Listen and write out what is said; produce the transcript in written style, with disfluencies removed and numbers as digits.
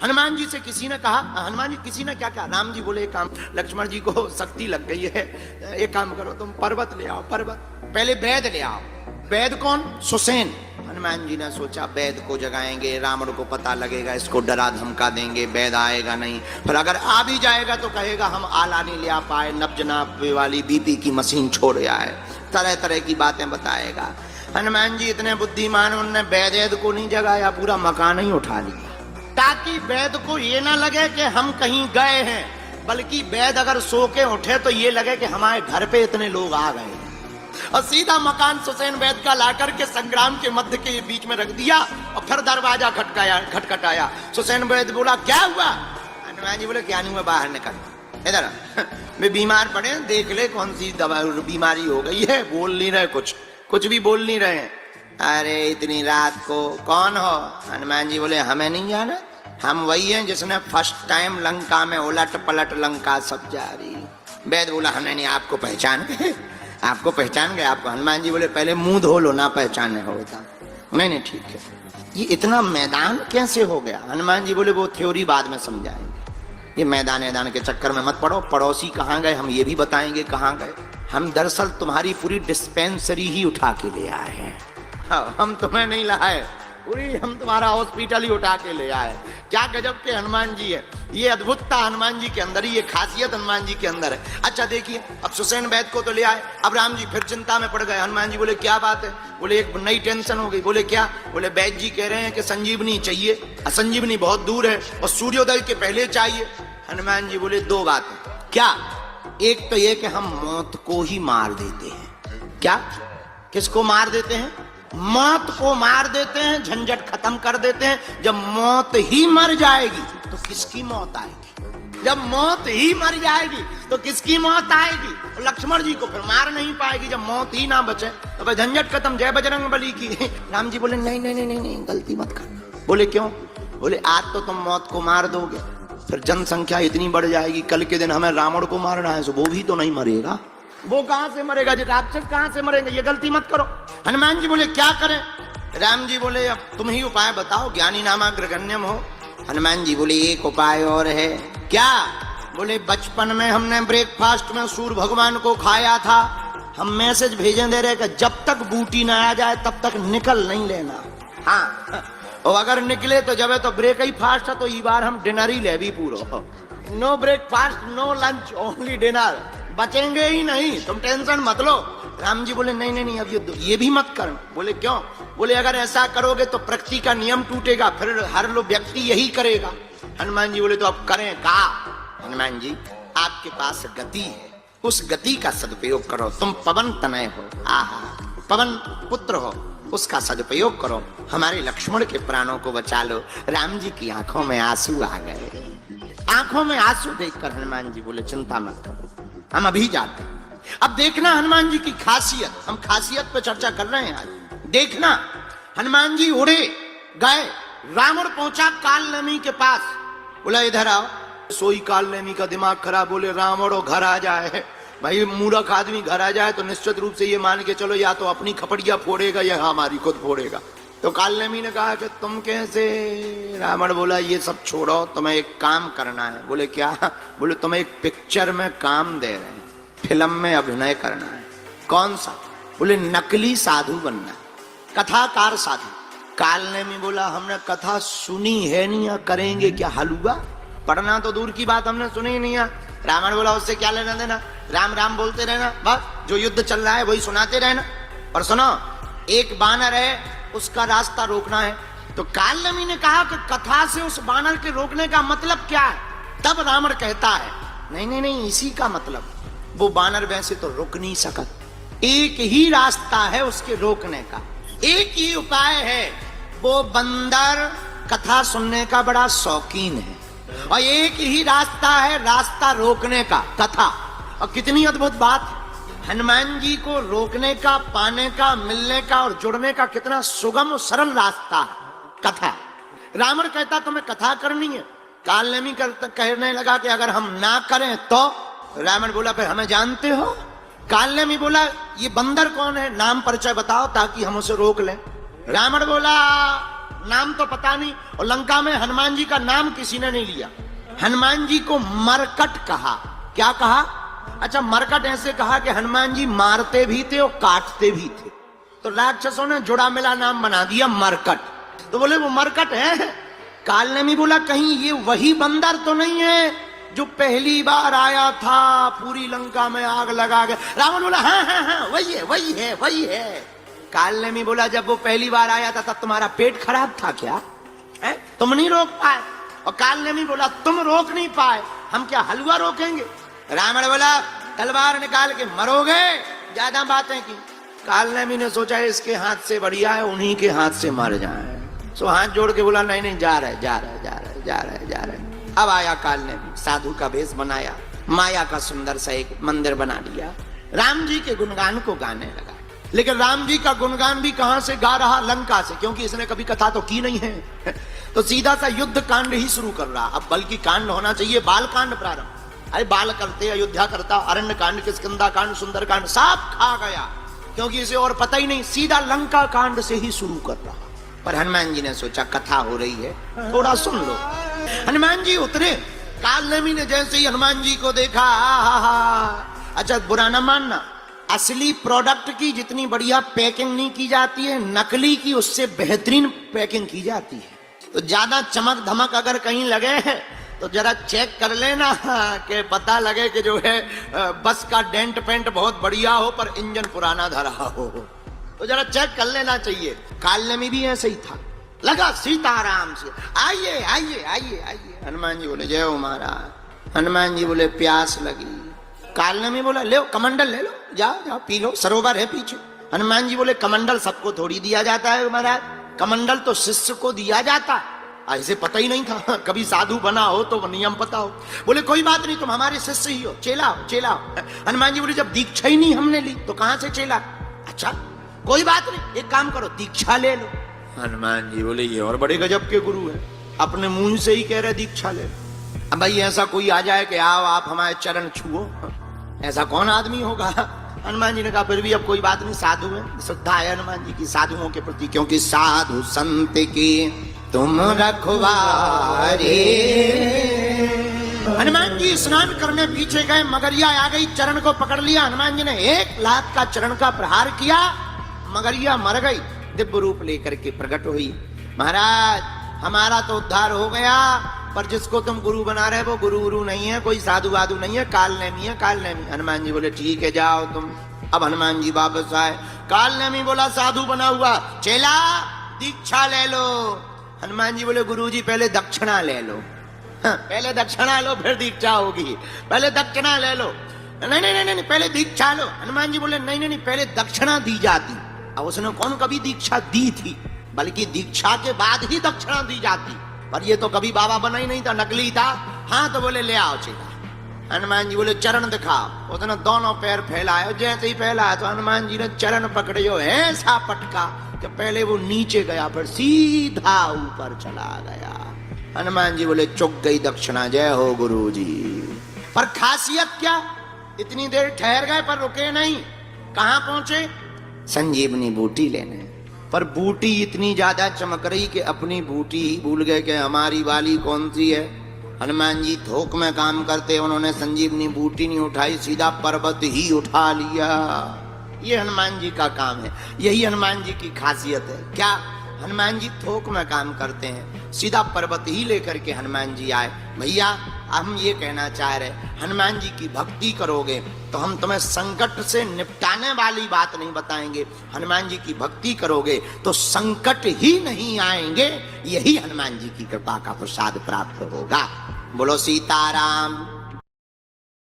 हनुमान जी से किसी ने कहा, हनुमान जी किसी ने क्या कहा, राम जी बोले एक काम, लक्ष्मण जी को शक्ति लग गई है, एक काम करो तुम पर्वत ले आओ, पर्वत, पहले वैद ले आओ। वैद कौन? सुसेन। हनुमान जी ने सोचा वैद को जगाएंगे, रावण को पता लगेगा, इसको डरा धमका देंगे, वैद आएगा नहीं, फिर अगर आ भी जाएगा तो कहेगा हम आला नहीं ले आ पाए, नब्ज नापे वाली बीपी की मशीन छोड़ आए, तरह तरह की बातें बताएगा। हनुमान जी इतने बुद्धिमान, उन्होंने वैद को नहीं जगाया, पूरा मकान ही उठा लिया, ताकि वैद को ये ना लगे कि हम कहीं गए हैं, बल्कि वैद अगर सो के उठे तो ये लगे कि हमारे घर पे इतने लोग आ गए हैं। और सीधा मकान सुसेन वैद का लाकर के संग्राम के मध्य के बीच में रख दिया और फिर दरवाजा खटखटाया। सुसेन वैद बोला क्या हुआ? हनुमान जी बोले क्या नहीं हुआ, बाहर निकल, इधर वे बीमार पड़े, देख ले कौन सी दवा बीमारी हो गई है, बोल नहीं रहे, कुछ भी बोल नहीं रहे। अरे इतनी रात को कौन हो? हनुमान जी बोले हमें नहीं जाना, हम वही हैं जिसने फर्स्ट टाइम लंका में उलट पलट लंका सब जारी। वैद बोला हमने नहीं, आपको पहचान गए, आपको पहचान गए आपको। हनुमान जी बोले पहले मुंह धो लो, ना पहचाने हो बता। नहीं ठीक है, ये इतना मैदान कैसे हो गया? हनुमान जी बोले वो थ्योरी बाद में समझाएंगे, ये मैदान के चक्कर में मत पड़ो। पड़ोसी कहाँ गए हम ये भी बताएंगे कहाँ गए। हम दरअसल तुम्हारी पूरी डिस्पेंसरी ही उठा के ले आए हैं, हम तुम्हें नहीं लाए, पूरी हम तुम्हारा हॉस्पिटल ही उठा के ले आए। क्या गजब के हनुमान जी है, ये अद्भुतता हनुमान जी के अंदर ही, ये खासियत हनुमान जी के अंदर है। अच्छा देखिए, अब सुसेन वैद को तो ले आए, अब राम जी फिर चिंता में पड़ गए। हनुमान जी बोले क्या बात है? बोले एक नई टेंशन हो गई। बोले क्या? बोले वैद जी कह रहे हैं कि संजीवनी चाहिए, संजीवनी बहुत दूर है और सूर्योदय के पहले चाहिए। हनुमान जी बोले दो बातें। क्या? एक तो ये कि हम मौत को ही मार देते हैं। क्या? किसको मार देते हैं? मौत को मार देते हैं, झंझट खत्म कर देते हैं। जब मौत ही मर जाएगी तो किसकी मौत आएगी? जब मौत ही मर जाएगी तो किसकी मौत आएगी? और लक्ष्मण जी को फिर मार नहीं पाएगी जब मौत ही ना बचे, तो भाई झंझट खत्म, जय बजरंग बली की। राम जी बोले नहीं नहीं नहीं नहीं, नहीं गलती मत कर। बोले क्यों? बोले आज तो तुम मौत को मार दोगे, फिर जनसंख्या इतनी बढ़ जाएगी, कल के दिन हमें रावण को मारना है, तो वो भी तो नहीं मरेगा, वो कहां से मरेगा, जो राक्षस कहां से मरेंगे, ये गलती मत करो। हनुमान जी बोले क्या करें? राम जी बोले अब तुम ही उपाय बताओ, ज्ञानी नामाग्रगण्यम हो। हनुमान जी बोले एक उपाय और है। क्या? बोले बचपन में हमने ब्रेकफास्ट में सूर्य भगवान को खाया था, हम मैसेज भेजे दे रहे कि जब तक बूटी ना आ जाए तब तक निकल नहीं लेना। हाँ, और अगर निकले तो जब है तो ब्रेक ही फास्ट है, तो इस बार हम डिनर ही ले भी पूरा, no breakfast no lunch only dinner, बचेंगे ही नहीं, तुम टेंशन मत लो। राम जी बोले नहीं नहीं नहीं, अब ये भी मत कर। बोले क्यों? बोले अगर ऐसा करोगे तो प्रकृति का नियम टूटेगा, फिर हर लोग व्यक्ति यही करेगा। हनुमान जी बोले तो अब करें का? हनुमान जी आपके पास गति है, उस गति का सदुपयोग करो, तुम पवन तनय हो, आहा पवन पुत्र हो, उसका सदुपयोग करो, हमारे लक्ष्मण के प्राणों को बचा लो। राम जी की आंखों में आंसू आ गए, आंखों में आंसू देखकर हनुमान जी बोले चिंता मत करो, हम अभी जाते हैं। अब देखना हनुमान जी की खासियत, हम खासियत पे चर्चा कर रहे हैं आज। देखना हनुमान जी उड़े गए, रावण पहुंचा कालनेमी के पास, बोला इधर आओ। सोई कालनेमी का दिमाग खराब, बोले रावण और घर आ जाए, भाई मूर्ख आदमी घर आ जाए तो निश्चित रूप से ये मान के चलो या तो अपनी खपड़िया फोड़ेगा या हमारी खुद फोड़ेगा। तो कालनेमी ने कहा कि तुम कैसे? रावण बोला ये सब छोड़ो, तुम्हें एक काम करना है। बोले क्या? बोले तुम्हें एक पिक्चर में काम दे रहे हैं, फिल्म में अभिनय करना है। कौन सा? बोले नकली साधु बनना, कथाकार साधु। कालनेमी बोला हमने कथा सुनी है नहीं, करेंगे क्या हलवा? पढ़ना तो दूर की बात, हमने सुनी ही नहीं है। रावण बोला उससे क्या लेना देना, राम राम बोलते रहना, बस जो युद्ध चल रहा है वही सुनाते रहना। और सुनो, एक बानर है उसका रास्ता रोकना है। तो कालनेमी ने कहा कि कथा से उस बानर के रोकने का मतलब क्या है? तब रावण कहता है नहीं नहीं नहीं, इसी का मतलब, वो बानर वैसे तो रुक नहीं सकत, एक ही रास्ता है उसके रोकने का, एक ही उपाय है, वो बंदर कथा सुनने का बड़ा शौकीन है, और एक ही रास्ता है रास्ता रोकने का, कथा। और कितनी अद्भुत बात, हनुमान जी को रोकने का, पाने का, मिलने का और जुड़ने का कितना सुगम और सरल रास्ता है, कथा। रावण कहता तुम्हें कथा करनी है, कालनेमी कहने लगा कि अगर हम ना करें तो। रावण बोला फिर हमें जानते हो? कालनेमी बोला ये बंदर कौन है, नाम परिचय बताओ ताकि हम उसे रोक लें। रावण बोला नाम तो पता नहीं, और लंका में हनुमान जी का नाम किसी ने नहीं लिया। हनुमान जी को मरकट कहा। क्या कहा? अच्छा, मरकट ऐसे कहा कि हनुमान जी मारते भी थे और काटते भी थे, तो राक्षसों ने जुड़ा मिला नाम बना दिया मरकट। तो बोले वो मरकट है। काल ने भी बोला कहीं ये वही बंदर तो नहीं है जो पहली बार आया था, पूरी लंका में आग लगा के? रावण बोला हाँ हाँ हाँ वही है वही है वही है। काल ने भी बोला जब वो पहली बार आया था तब तुम्हारा पेट खराब था क्या है? तुम नहीं रोक पाए। और काल ने भी बोला तुम रोक नहीं पाए, हम क्या हलवा रोकेंगे? रावण बोला तलवार निकाल के मरोगे, ज्यादा बातें की। काल ने भी ने सोचा इसके हाथ से बढ़िया है उन्हीं के हाथ से मर जाए, सो हाथ जोड़ के बोला नहीं नहीं जा रहे जा रहे जा रहे जा रहे जा रहे। अब आया काल ने भी, साधु का भेष बनाया, माया का सुंदर सा एक मंदिर बना लिया, राम जी के गुणगान को गाने लगा। लेकिन राम जी का गुणगान भी कहां से गा रहा? लंका से, क्योंकि इसने कभी कथा तो की नहीं है। तो सीधा सा युद्ध कांड ही शुरू कर रहा। अब बल्कि कांड होना चाहिए बाल कांड प्रारंभ। अरे बाल करते, अयोध्या करता, अरण्य कांड, किष्किंधा कांड, सुंदर कांड सब खा गया, क्योंकि इसे और पता ही नहीं। सीधा लंका कांड से ही शुरू कर रहा। पर हनुमान जी ने सोचा कथा हो रही है, थोड़ा सुन लो। हनुमान जी उतरे। काल नेमी ने जैसे ही हनुमान जी को देखा, अच्छा बुरा ना मानना, असली प्रोडक्ट की जितनी बढ़िया पैकिंग नहीं की जाती है, नकली की उससे बेहतरीन पैकिंग की जाती है। तो ज्यादा चमक धमक अगर कहीं लगे तो जरा चेक कर लेना कि पता लगे कि जो है बस का डेंट पेंट बहुत बढ़िया हो पर इंजन पुराना धरा हो, तो जरा चेक कर लेना चाहिए। काल नेमी भी ऐसे ही था, लगा सीताराम से आइए आइए आइए आइए। हनुमान जी बोले जय हो महाराज। हनुमान जी बोले प्यास लगी। काल नेमी बोला ले कमंडल ले लो, जाओ जाओ पी लो, सरोवर है पीछे। हनुमान जी बोले कमंडल सबको थोड़ी दिया जाता है महाराज, कमंडल तो शिष्य को दिया जाता है। ऐसे पता ही नहीं था, कभी साधु बना हो तो नियम पता हो। बोले कोई बात नहीं, तुम हमारे शिष्य ही हो, चेला हो चेला हो। हनुमान जी बोले जब दीक्षा ही नहीं हमने ली तो कहां से चेला? अच्छा कोई बात नहीं, एक काम करो दीक्षा ले लो। हनुमान जी बोले ये और बड़े गजब के गुरु है, अपने मुंह से ही कह रहे दीक्षा ले लो। अब भाई ऐसा कोई आ जाए कि आओ आप हमारे चरण छुओ, ऐसा कौन आदमी होगा? हनुमान जी ने कहा फिर भी अब कोई बात नहीं, साधु है, श्रद्धा है हनुमान जी की साधुओं के प्रति, क्योंकि साधु संत के तुम रखवारे। हनुमान जी स्नान करने पीछे गए, मगरिया आ गई, चरण को पकड़ लिया। हनुमान जी ने 1 लाख का चरण का प्रहार किया, मगरिया मर गई, दिव्य रूप लेकर के प्रकट हुई। महाराज हमारा तो उद्धार हो गया, पर जिसको तुम गुरु बना रहे वो गुरु नहीं है, कोई साधु वाधु नहीं है, काल नेमी है काल नेमी। हनुमान जी बोले ठीक है जाओ तुम। अब हनुमान जी वापस आए। काल नेमी बोला साधु बना हुआ, चेला दीक्षा ले लो। हनुमान जी बोले गुरु जी पहले दक्षिणा ले लो। पहले दक्षिणा लो फिर दीक्षा होगी, पहले दक्षिणा ले लो। नहीं नहीं नहीं नहीं पहले दीक्षा लो। हनुमान जी बोले नहीं नहीं पहले दक्षिणा दी जाती। अब उसने कौन कभी दीक्षा दी थी, बल्कि दीक्षा के बाद ही दक्षिणा दी जाती, पर ये तो कभी बाबा बना ही नहीं था, नकली था। हाँ तो बोले ले आओ चेला। हनुमान जी बोले चरण दिखाओ। उसने दोनों पैर फैलाए, जैसे ही फैलाया तो हनुमान जी ने चरण पकड़े, जो ऐसा पटका कि पहले वो नीचे गया फिर सीधा ऊपर चला गया। हनुमान जी बोले चुक गई दक्षिणा, जय हो गुरु जी। पर खासियत क्या, इतनी देर ठहर गए पर रुके नहीं। कहां पहुंचे? संजीवनी बूटी लेने। पर बूटी इतनी ज्यादा चमक रही कि अपनी बूटी ही भूल गए कि हमारी वाली कौन सी है। हनुमान जी थोक में काम करते, उन्होंने संजीवनी बूटी नहीं उठाई, सीधा पर्वत ही उठा लिया। ये हनुमान जी का काम है, यही हनुमान जी की खासियत है। क्या? हनुमान जी थोक में काम करते हैं, सीधा पर्वत ही लेकर के हनुमान जी आए। भैया हम ये कहना चाह रहे, हनुमान जी की भक्ति करोगे तो हम तुम्हें संकट से निपटाने वाली बात नहीं बताएंगे, हनुमान जी की भक्ति करोगे तो संकट ही नहीं आएंगे। यही हनुमान जी की कृपा का प्रसाद प्राप्त होगा। बोलो सीताराम।